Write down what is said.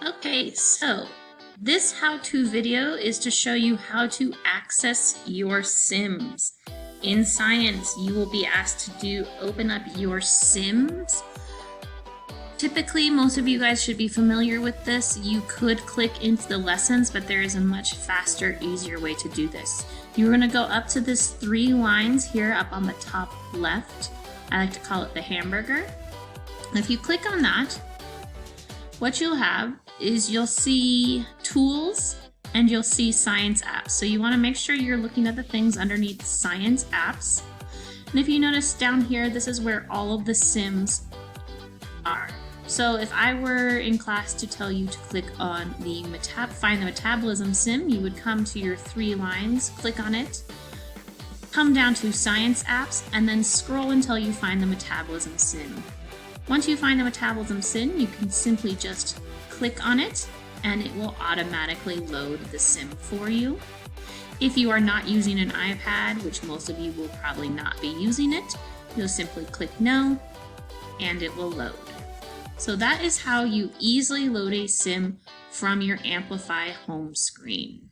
Okay, so this how-to video is to show you how to access your Sims. In science, you will be asked to open up your Sims. Typically, most of you guys should be familiar with this. You could click into the lessons, but there is a much faster, easier way to do this. You're going to go up to this 3 lines here up on the top left. I like to call it the hamburger. And if you click on that, what you'll have is you'll see tools and you'll see science apps. So you want to make sure you're looking at the things underneath science apps. And if you notice down here, this is where all of the Sims are. So if I were in class to tell you to click on the find the metabolism sim, you would come to your 3 lines, click on it, come down to science apps, and then scroll until you find the metabolism sim. Once you find the metabolism sim, you can simply just click on it and it will automatically load the sim for you. If you are not using an iPad, which most of you will probably not be using it, you'll simply click no and it will load. So that is how you easily load a sim from your Amplify home screen.